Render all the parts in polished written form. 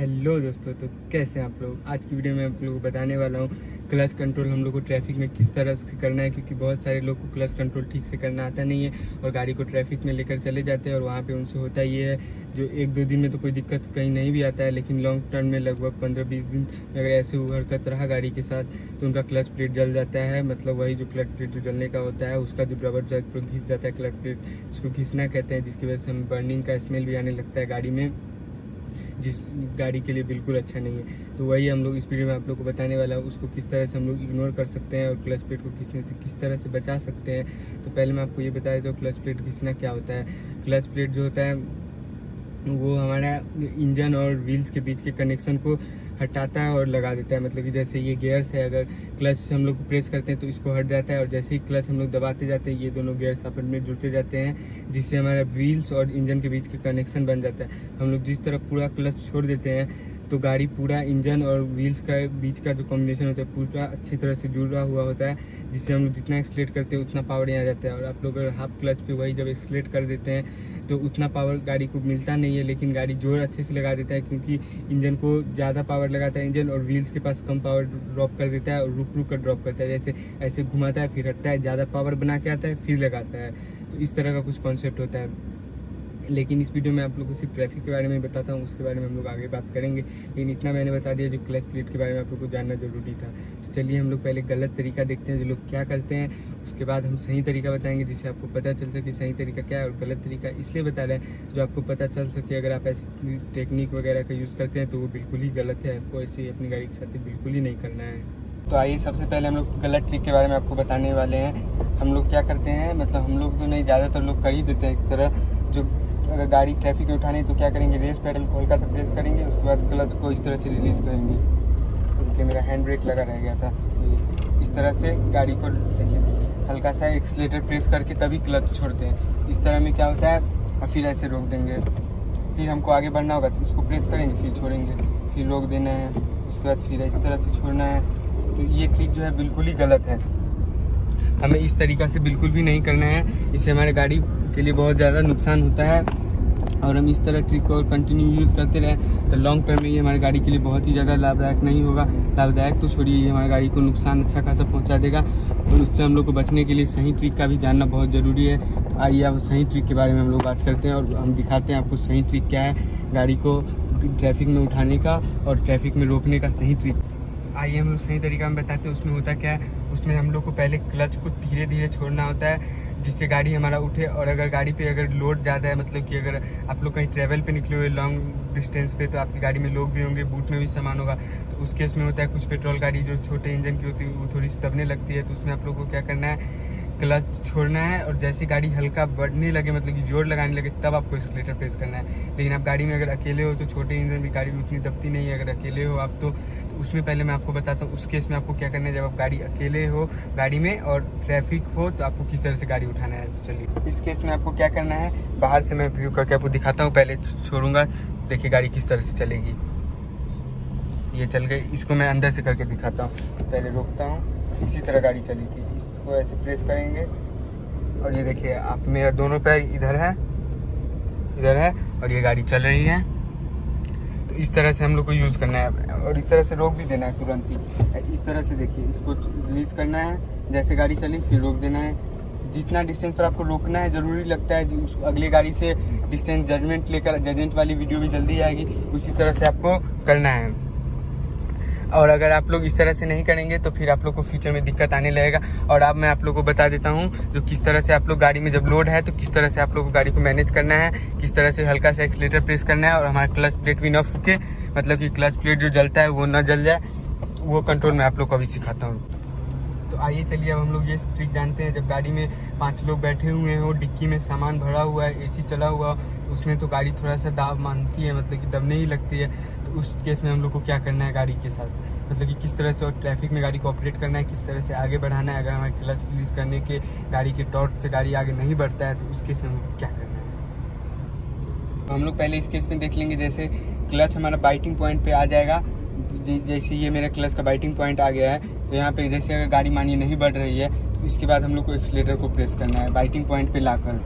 Hello दोस्तों, तो कैसे हैं आप लोग। आज की वीडियो में आप लोगों को बताने वाला हूँ क्लच कंट्रोल हम लोग को ट्रैफिक में किस तरह से करना है, क्योंकि बहुत सारे लोग को क्लच कंट्रोल ठीक से करना आता नहीं है और गाड़ी को ट्रैफिक में लेकर चले जाते हैं और वहाँ पे उनसे होता ये है जो 1-2 दिन में तो कोई दिक्कत कहीं नहीं भी आता है, लेकिन लॉन्ग टर्म में लगभग 15-20 दिन अगर ऐसे हरकत रहा गाड़ी के साथ तो उनका क्लच प्लेट जल जाता है। मतलब वही जो क्लच प्लेट जो जलने का होता है उसका जो रबर जो घिस जाता है क्लच प्लेट, उसको घिसना कहते हैं, जिसकी वजह से हमें बर्निंग का स्मेल भी आने लगता है गाड़ी में, जिस गाड़ी के लिए बिल्कुल अच्छा नहीं है। तो वही हम लोग इस वीडियो में आप लोग को बताने वाला है, उसको किस तरह से हम लोग इग्नोर कर सकते हैं और क्लच प्लेट को घिसने से किस तरह से बचा सकते हैं। तो पहले मैं आपको ये बता देता हूँ क्लच प्लेट घिसना क्या होता है। क्लच प्लेट जो होता है वो हमारा इंजन और व्हील्स के बीच के कनेक्शन को हटाता है और लगा देता है। मतलब कि जैसे ये गियर्स है, अगर क्लच से हम लोग को प्रेस करते हैं तो इसको हट जाता है और जैसे ही क्लच हम लोग दबाते जाते हैं ये दोनों गियर्स आपस में जुड़ते जाते हैं, जिससे हमारा व्हील्स और इंजन के बीच के कनेक्शन बन जाता है। हम लोग जिस तरह पूरा क्लच छोड़ देते हैं तो गाड़ी पूरा इंजन और व्हील्स का बीच का जो कॉम्बिनेशन होता है पूरा अच्छी तरह से जुड़ा हुआ होता है, जिससे हम लोग जितना एक्सलेट करते हैं उतना पावर यहाँ जाता है। और आप लोग अगर हाफ क्लच पे वही जब एक्सलेट कर देते हैं तो उतना पावर गाड़ी को मिलता नहीं है, लेकिन गाड़ी जोर अच्छे से लगा देता है, क्योंकि इंजन को ज़्यादा पावर लगाता है इंजन और व्हील्स के पास कम पावर ड्रॉप कर देता है और रुक रुक कर ड्रॉप करता है। जैसे ऐसे घुमाता है फिर हटता है, ज़्यादा पावर बना के आता है फिर लगाता है। तो इस तरह का कुछ कॉन्सेप्ट होता है। लेकिन इस वीडियो में आप लोग को सिर्फ ट्रैफिक के बारे में बताता हूँ, उसके बारे में हम लोग आगे बात करेंगे। लेकिन इतना मैंने बता दिया जो क्लच प्लेट के बारे में आप लोग को जानना जरूरी था। तो चलिए हम लोग पहले गलत तरीका देखते हैं जो लोग क्या करते हैं, उसके बाद हम सही तरीका बताएंगे जिससे आपको पता चल सके सही तरीका क्या है। और गलत तरीका इसलिए बता रहे हैं जो आपको पता चल सके अगर आप ऐसी टेक्निक वगैरह का यूज़ करते हैं तो वो बिल्कुल ही गलत है, आपको ऐसे अपनी गाड़ी के साथ बिल्कुल ही नहीं करना है। तो आइए सबसे पहले हम लोग गलत ट्रिक के बारे में आपको बताने वाले हैं। हम लोग क्या करते हैं, मतलब हम लोग तो नहीं, ज़्यादातर लोग कर ही देते हैं इस तरह। जो अगर गाड़ी ट्रैफिक में उठानी तो क्या करेंगे, रेस पैडल को हल्का सा प्रेस करेंगे, उसके बाद क्लच को इस तरह से रिलीज करेंगे। क्योंकि मेरा हैंड ब्रेक लगा रह गया था, इस तरह से गाड़ी को देखिए हल्का सा एक्सीलरेटर प्रेस करके तभी क्लच छोड़ते हैं। इस तरह में क्या होता है, और फिर ऐसे रोक देंगे। फिर हमको आगे बढ़ना होगा तो इसको प्रेस करेंगे फिर छोड़ेंगे, फिर रोक देना है, उसके बाद फिर इस तरह से छोड़ना है। तो ये ट्रिक जो है बिल्कुल ही गलत है, हमें इस तरीक़ा से बिल्कुल भी नहीं करना है। इससे हमारे गाड़ी के लिए बहुत ज़्यादा नुकसान होता है और हम इस तरह ट्रिक को कंटिन्यू यूज़ करते रहें तो लॉन्ग टर्म में ये हमारी गाड़ी के लिए बहुत ही ज़्यादा लाभदायक नहीं होगा। लाभदायक तो छोड़िए, ये हमारी गाड़ी को नुकसान अच्छा खासा पहुंचा देगा और उससे हम लोग को बचने के लिए सही ट्रिक का भी जानना बहुत ज़रूरी है। तो आइए अब सही ट्रिक के बारे में हम लोग बात करते हैं और हम दिखाते हैं आपको सही ट्रिक क्या है गाड़ी को ट्रैफिक में उठाने का और ट्रैफिक में रोकने का सही ट्रिक। आइए हम लोग सही तरीका में बताते हैं। उसमें होता क्या है, उसमें हम लोग को पहले क्लच को धीरे धीरे छोड़ना होता है जिससे गाड़ी हमारा उठे। और अगर गाड़ी पे अगर लोड ज़्यादा है, मतलब कि अगर आप लोग कहीं ट्रैवल पे निकले हुए लॉन्ग डिस्टेंस पे, तो आपकी गाड़ी में लोग भी होंगे, बूट में भी सामान होगा, तो उस केस में होता है कुछ पेट्रोल गाड़ी जो छोटे इंजन की होती है वो थोड़ी सी दबने लगती है। तो उसमें आप लोग को क्या करना है, क्लच छोड़ना है और जैसे गाड़ी हल्का बढ़ने लगे, मतलब कि जोर लगाने लगे, तब आपको एक्सीलरेटर प्रेस करना है। लेकिन आप गाड़ी में अगर अकेले हो तो छोटे इंजन भी गाड़ी में उतनी दबती नहीं है। अगर अकेले हो आप तो उसमें पहले मैं आपको बताता हूँ उस केस में आपको क्या करना है। जब आप गाड़ी अकेले हो गाड़ी में और ट्रैफिक हो तो आपको किस तरह से गाड़ी उठाना है। तो चलिए इस केस में आपको क्या करना है, बाहर से मैं व्यू करके आपको दिखाता हूँ। पहले छोड़ूंगा, देखिए गाड़ी किस तरह से चलेगी। ये चल गई, इसको मैं अंदर से करके दिखाता हूँ। पहले रोकता हूँ, इसी तरह गाड़ी चली थी, इसको ऐसे प्रेस करेंगे और ये देखिए आप, मेरा दोनों पैर इधर है और ये गाड़ी चल रही है। तो इस तरह से हम लोग को यूज़ करना है और इस तरह से रोक भी देना है तुरंत ही। इस तरह से देखिए, इसको रिलीज करना है, जैसे गाड़ी चली फिर रोक देना है। जितना डिस्टेंस पर आपको रोकना है ज़रूरी लगता है, उस अगले गाड़ी से डिस्टेंस जजमेंट लेकर, जजमेंट वाली वीडियो भी जल्दी आएगी, उसी तरह से आपको करना है। और अगर आप लोग इस तरह से नहीं करेंगे तो फिर आप लोग को फ्यूचर में दिक्कत आने लगेगा। और अब मैं आप लोग को बता देता हूँ जो किस तरह से आप लोग गाड़ी में जब लोड है तो किस तरह से आप लोग को गाड़ी को मैनेज करना है, किस तरह से हल्का सा एक्सीलरेटर प्रेस करना है और हमारा क्लच प्लेट भी ना फूके, मतलब कि क्लच प्लेट जो जलता है वो ना जल जाए, वो कंट्रोल मैं आप लोग को अभी सिखाता हूँ। तो आइए चलिए अब हम लोग ये ट्रिक जानते हैं। जब गाड़ी में 5 लोग बैठे हुए हो, डिक्की में सामान भरा हुआ है, एसी चला हुआ, तो उसमें तो गाड़ी थोड़ा सा दाब मानती है, मतलब कि दबने ही लगती है। तो उस केस में हम लोग को क्या करना है गाड़ी के साथ, मतलब कि किस तरह से और ट्रैफिक में गाड़ी को ऑपरेट करना है, किस तरह से आगे बढ़ाना है। अगर हमारे क्लच रिलीज करने के गाड़ी के टॉर्क से गाड़ी आगे नहीं बढ़ता है तो उस केस में हम लोग क्या करना है। तो हम लोग पहले इस केस में देख लेंगे, जैसे क्लच हमारा बाइटिंग पॉइंट पे आ जाएगा, जैसे ये मेरा क्लच का बाइटिंग पॉइंट आ गया है, तो यहाँ पे जैसे अगर गाड़ी मानिए नहीं बढ़ रही है तो इसके बाद हम लोग को एक्सीलरेटर को प्रेस करना है बाइटिंग पॉइंट पे लाकर।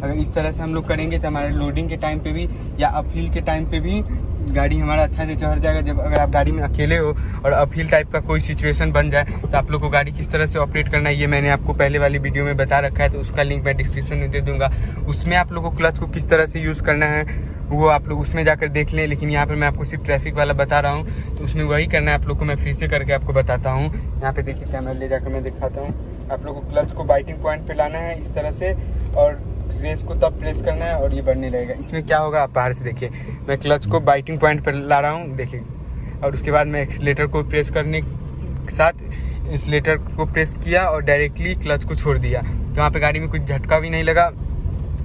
अगर इस तरह से हम लोग करेंगे तो हमारे लोडिंग के टाइम पे भी या अपहिल के टाइम पे भी गाड़ी हमारा अच्छा से चढ़ जाएगा। जब अगर आप गाड़ी में अकेले हो और अपहिल टाइप का कोई सिचुएशन बन जाए तो आप लोग को गाड़ी किस तरह से ऑपरेट करना है ये मैंने आपको पहले वाली वीडियो में बता रखा है, तो उसका लिंक मैं डिस्क्रिप्शन में दे दूंगा। उसमें आप लोग को क्लच को किस तरह से यूज़ करना है वो आप लोग उसमें जाकर देख लें, लेकिन यहाँ पर मैं आपको सिर्फ ट्रैफिक वाला बता रहा हूँ, तो उसमें वही करना है आप लोग को। मैं फिर से करके आपको बताता हूँ। यहाँ पे देखिए कैमरा ले जाकर मैं दिखाता हूँ। आप लोग को क्लच को बाइटिंग पॉइंट पे लाना है इस तरह से, और रेस को तब प्रेस करना है और ये बढ़ने लगेगा। इसमें क्या होगा आप बाहर से देखिए, मैं क्लच को बाइटिंग पॉइंट पर ला रहा हूँ देखिए, और उसके बाद मैं एक्सीलेटर को प्रेस करने के साथ एक्सीलेटर को प्रेस किया और डायरेक्टली क्लच को छोड़ दिया, तो वहाँ पे गाड़ी में कुछ झटका भी नहीं लगा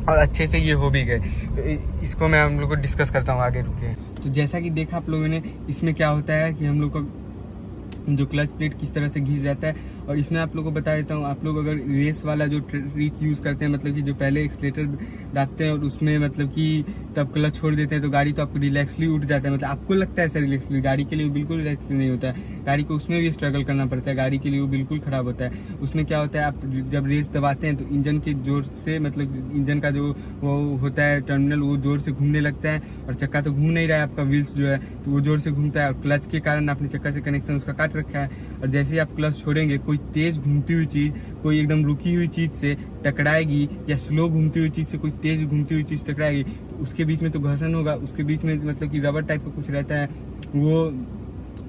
और अच्छे से ये हो भी गए। तो इसको मैं हम लोग को डिस्कस करता हूँ आगे, रुके। तो जैसा कि देखा आप लोगों ने, इसमें क्या होता है कि हम लोग को जो क्लच प्लेट किस तरह से घिस जाता है। और इसमें आप लोग को बता देता हूँ, आप लोग अगर रेस वाला जो ट्रिक यूज़ करते हैं, मतलब कि जो पहले एक्सीलेटर दाबते हैं और उसमें मतलब कि तब क्लच छोड़ देते हैं, तो गाड़ी तो आपको रिलैक्सली उठ जाता है। मतलब आपको लगता है ऐसा रिलैक्सली, गाड़ी के लिए वो बिल्कुल रिलैक्सली नहीं होता है। गाड़ी को उसमें भी स्ट्रगल करना पड़ता है, गाड़ी के लिए वो बिल्कुल ख़राब होता है। उसमें क्या होता है, आप जब रेस दबाते हैं तो इंजन के जोर से, मतलब इंजन का जो वो होता है टर्मिनल, वो जोर से घूमने लगता है और चक्का तो घूम नहीं रहा है, आपका व्हील्स जो है तो वो जोर से घूमता है, और क्लच के कारण आपने चक्का से कनेक्शन उसका काट रखा है। और जैसे ही आप क्लच छोड़ेंगे, कोई तेज घूमती हुई चीज़ कोई एकदम रुकी हुई चीज़ से टकराएगी, या स्लो घूमती हुई चीज़ से कोई तेज घूमती हुई चीज़ टकराएगी, तो उसके बीच में तो घर्षण होगा। उसके बीच में मतलब कि रबर टाइप का कुछ रहता है, वो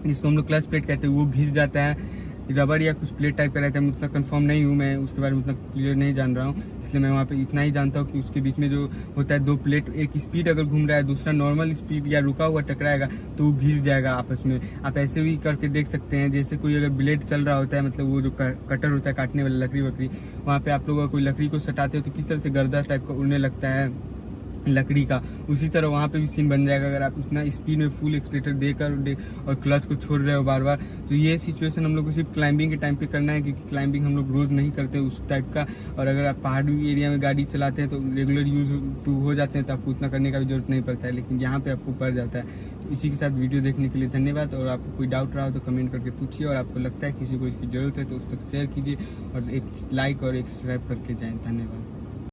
जिसको हम लोग क्लच प्लेट कहते हैं, वो घिस जाता है। रबर या कुछ प्लेट टाइप का रहता है, मैं उतना कंफर्म नहीं हूँ, मैं उसके बारे में उतना क्लियर नहीं जान रहा हूँ, इसलिए मैं वहाँ पे इतना ही जानता हूँ कि उसके बीच में जो होता है दो प्लेट, एक स्पीड अगर घूम रहा है, दूसरा नॉर्मल स्पीड या रुका हुआ टकराएगा तो वो घिस जाएगा आपस में। आप ऐसे भी करके देख सकते हैं, जैसे कोई अगर ब्लेड चल रहा होता है, मतलब वो जो कटर होता है काटने वाला लकड़ी वकड़ी, वहाँ पर आप लोग कोई लकड़ी को सटाते हो तो किस तरह से गर्दा टाइप का उड़ने लगता है लकड़ी का, उसी तरह वहाँ पे भी सीन बन जाएगा अगर आप उतना स्पीड में फुल एक्सीलेटर देकर और क्लच को छोड़ रहे हो बार बार। तो ये सिचुएशन हम लोग को सिर्फ क्लाइंबिंग के टाइम पे करना है, क्योंकि क्लाइंबिंग हम लोग रोज़ नहीं करते उस टाइप का। और अगर आप पहाड़ी एरिया में गाड़ी चलाते हैं तो रेगुलर यूज़ टू हो जाते हैं, तो आपको उतना करने का भी जरूरत नहीं पड़ता है, लेकिन यहाँ पर आपको पड़ जाता है। तो इसी के साथ वीडियो देखने के लिए धन्यवाद। और आपको कोई डाउट रहा हो तो कमेंट करके पूछिए, और आपको लगता है किसी को इसकी ज़रूरत है तो उस तक शेयर कीजिए, और एक लाइक और एक सब्सक्राइब करके जाएँ। धन्यवाद।